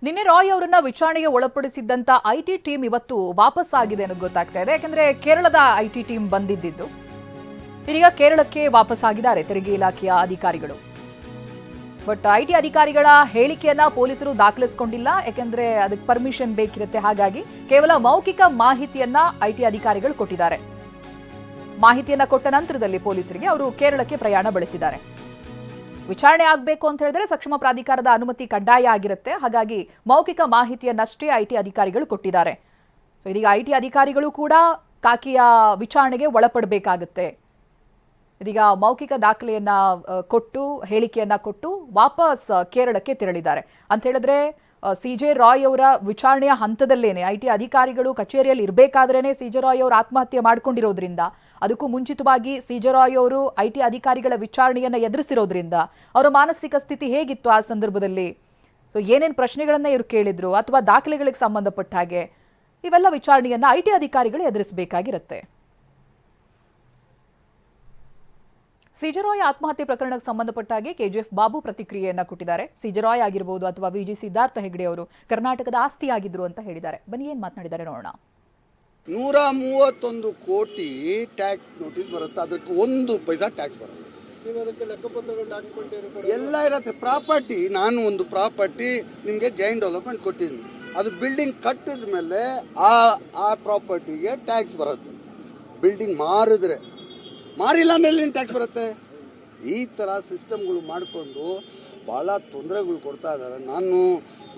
ನಿನ್ನೆ ರಾಯ್ ಅವರನ್ನ ವಿಚಾರಣೆಗೆ ಒಳಪಡಿಸಿದ್ದಂತ ಐಟಿ ಟೀಮ್ ಇವತ್ತು ವಾಪಸ್ ಆಗಿದೆ ಅನ್ನೋದು ಗೊತ್ತಾಗ್ತಾ ಇದೆ. ಯಾಕಂದ್ರೆ ಕೇರಳದ ಐಟಿ ಟೀಮ್ ಬಂದಿದ್ದು ಇದೀಗ ಕೇರಳಕ್ಕೆ ವಾಪಸ್ ಆಗಿದ್ದಾರೆ ತೆರಿಗೆ ಇಲಾಖೆಯ ಅಧಿಕಾರಿಗಳು. ಬಟ್ ಐಟಿ ಅಧಿಕಾರಿಗಳ ಹೇಳಿಕೆಯನ್ನ ಪೊಲೀಸರು ದಾಖಲಿಸಿಕೊಂಡಿಲ್ಲ, ಯಾಕಂದ್ರೆ ಅದಕ್ಕೆ ಪರ್ಮಿಷನ್ ಬೇಕಿರುತ್ತೆ. ಹಾಗಾಗಿ ಕೇವಲ ಮೌಖಿಕ ಮಾಹಿತಿಯನ್ನ ಐಟಿ ಅಧಿಕಾರಿಗಳು ಕೊಟ್ಟಿದ್ದಾರೆ. ಮಾಹಿತಿಯನ್ನ ಕೊಟ್ಟ ನಂತರದಲ್ಲಿ ಪೊಲೀಸರಿಗೆ ಅವರು ಕೇರಳಕ್ಕೆ ಪ್ರಯಾಣ ಬೆಳೆಸಿದ್ದಾರೆ. ವಿಚಾರಣೆ ಆಗಬೇಕು ಅಂತ ಹೇಳಿದ್ರೆ ಸಕ್ಷಮ ಪ್ರಾಧಿಕಾರದ ಅನುಮತಿ ಕಡ್ಡಾಯ ಆಗಿರುತ್ತೆ. ಹಾಗಾಗಿ ಮೌಖಿಕ ಮಾಹಿತಿಯನ್ನಷ್ಟೇ ಐಟಿ ಅಧಿಕಾರಿಗಳು ಕೊಟ್ಟಿದ್ದಾರೆ. ಸೊ ಇದೀಗ ಐಟಿ ಅಧಿಕಾರಿಗಳು ಕೂಡ ಕಾಕಿಯ ವಿಚಾರಣೆಗೆ ಒಳಪಡಬೇಕಾಗುತ್ತೆ. ಇದೀಗ ಮೌಖಿಕ ದಾಖಲೆಯನ್ನ ಕೊಟ್ಟು ಹೇಳಿಕೆಯನ್ನ ಕೊಟ್ಟು ವಾಪಸ್ ಕೇರಳಕ್ಕೆ ತೆರಳಿದ್ದಾರೆ. ಅಂತ ಹೇಳಿದ್ರೆ ಸಿಜೆ ರಾಯ್ ಅವರ ವಿಚಾರಣೆಯ ಹಂತದಲ್ಲೇನೆ ಐಟಿ ಅಧಿಕಾರಿಗಳು ಕಚೇರಿಯಲ್ಲಿ ಇರಬೇಕಾದ್ರೇನೆ ಸಿಜೆ ರಾಯ್ ಅವರು ಆತ್ಮಹತ್ಯೆ ಮಾಡ್ಕೊಂಡಿರೋದ್ರಿಂದ, ಅದಕ್ಕೂ ಮುಂಚಿತವಾಗಿ ಸಿಜೆ ರಾಯ್ ಅವರು ಐಟಿ ಅಧಿಕಾರಿಗಳ ವಿಚಾರಣೆಯನ್ನ ಎದುರಿಸಿರೋದ್ರಿಂದ ಅವರ ಮಾನಸಿಕ ಸ್ಥಿತಿ ಹೇಗಿತ್ತು ಆ ಸಂದರ್ಭದಲ್ಲಿ, ಸೊ ಏನೇನು ಪ್ರಶ್ನೆಗಳನ್ನ ಇವರು ಕೇಳಿದ್ರು ಅಥವಾ ದಾಖಲೆಗಳಿಗೆ ಸಂಬಂಧಪಟ್ಟ ಹಾಗೆ ಇವೆಲ್ಲ ವಿಚಾರಣೆಯನ್ನ ಐಟಿ ಅಧಿಕಾರಿಗಳು ಎದುರಿಸಬೇಕಾಗಿರುತ್ತೆ. ಸಿಜೆ ರಾಯ್ ಆತ್ಮಹತ್ಯೆ ಪ್ರಕರಣಕ್ಕೆ ಸಂಬಂಧಪಟ್ಟ ಹಾಗೆ ಕೆಜಿಎಫ್ ಬಾಬು ಪ್ರತಿಕ್ರಿಯೆಯನ್ನ ಕೊಟ್ಟಿದ್ದಾರೆ. ಸಿಜೆ ರಾಯ್ ಆಗಿರಬಹುದು ಅಥವಾ ವಿಜಿ ಸಿದ್ಧಾರ್ಥ ಹೆಗ್ಡೆ ಅವರು ಕರ್ನಾಟಕದ ಆಸ್ತಿಯಾಗಿದ್ರು ಅಂತ ಹೇಳಿದ್ದಾರೆ. ಬನ್ನಿ ಏನ್ ಮಾತನಾಡಿದ್ದಾರೆ ನೋಡೋಣ. 131 ಕೋಟಿ ಟ್ಯಾಕ್ಸ್ ನೋಟಿಸ್ ಬರುತ್ತೆ, ಅದಕ್ಕೆ 1 ಪೈಸಾ ಟ್ಯಾಕ್ಸ್ ಬರಲ್ಲ. ಎಲ್ಲ ಇರತ್ತೆ. ಪ್ರಾಪರ್ಟಿ, ನಾನು ಒಂದು ಪ್ರಾಪರ್ಟಿ ನಿಮಗೆ ಜೈನ್ ಡೆವಲಪ್ಮೆಂಟ್ ಕೊಟ್ಟಿದ್ದೀನಿ, ಅದು ಬಿಲ್ಡಿಂಗ್ ಕಟ್ಟಿದ ಮೇಲೆ ಆ ಪ್ರಾಪರ್ಟಿಗೆ ಟ್ಯಾಕ್ಸ್ ಬರುತ್ತೆ. ಬಿಲ್ಡಿಂಗ್ ಮಾರಿಲ್ಲ ಅಂದ್ರೆ ಟ್ಯಾಕ್ಸ್ ಬರುತ್ತೆ. ಈ ಥರ ಸಿಸ್ಟಮ್ಗಳು ಮಾಡಿಕೊಂಡು ಭಾಳ ತೊಂದರೆಗಳು ಕೊಡ್ತಾ ಇದ್ದಾರೆ. ನಾನು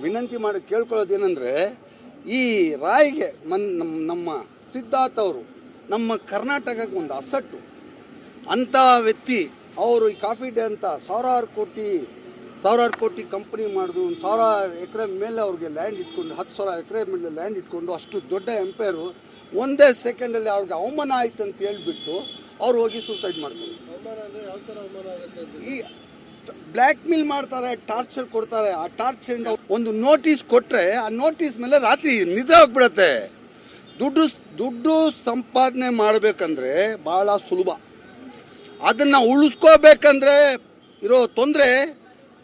ವಿನಂತಿ ಮಾಡಿ ಕೇಳ್ಕೊಳ್ಳೋದೇನೆಂದರೆ, ಈ ರಾಯ್ಗೆ ನಮ್ಮ ಸಿದ್ಧಾರ್ಥ ಅವರು ನಮ್ಮ ಕರ್ನಾಟಕಕ್ಕೆ ಒಂದು ಅಸಟ್ಟು ಅಂಥ ವ್ಯಕ್ತಿ. ಅವರು ಈ ಕಾಫಿ ಡೇ ಅಂತ ಸಾವಿರಾರು ಕೋಟಿ ಕಂಪ್ನಿ ಮಾಡಿದ್ರು, 1000 ಎಕರೆ ಮೇಲೆ ಅವ್ರಿಗೆ ಲ್ಯಾಂಡ್ ಇಟ್ಕೊಂಡು 10,000 ಎಕರೆ ಮೇಲೆ ಲ್ಯಾಂಡ್ ಇಟ್ಕೊಂಡು ಅಷ್ಟು ದೊಡ್ಡ ಎಂಪೈರು ಒಂದೇ ಸೆಕೆಂಡಲ್ಲಿ ಅವ್ರಿಗೆ ಅವಮಾನ ಆಯ್ತು ಅಂತ ಹೇಳ್ಬಿಟ್ಟು ಅವ್ರು ಹೋಗಿ ಸೂಸೈಡ್ ಮಾಡ್ತಾರೆ. ಈ ಬ್ಲ್ಯಾಕ್ ಮೇಲ್ ಮಾಡ್ತಾರೆ, ಟಾರ್ಚರ್ ಕೊಡ್ತಾರೆ. ಆ ಟಾರ್ಚರ್ ಒಂದು ನೋಟಿಸ್ ಕೊಟ್ಟರೆ ಆ ನೋಟಿಸ್ ಮೇಲೆ ರಾತ್ರಿ ನಿದ್ರೆ ಹೋಗ್ಬಿಡತ್ತೆ. ದುಡ್ಡು ಸಂಪಾದನೆ ಮಾಡಬೇಕಂದ್ರೆ ಭಾಳ ಸುಲಭ. ಅದನ್ನು ಉಳಿಸ್ಕೋಬೇಕಂದ್ರೆ ಇರೋ ತೊಂದರೆ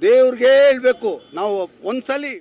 ದೇವ್ರಿಗೆ ಹೇಳ್ಬೇಕು. ನಾವು ಒಂದ್ಸಲಿ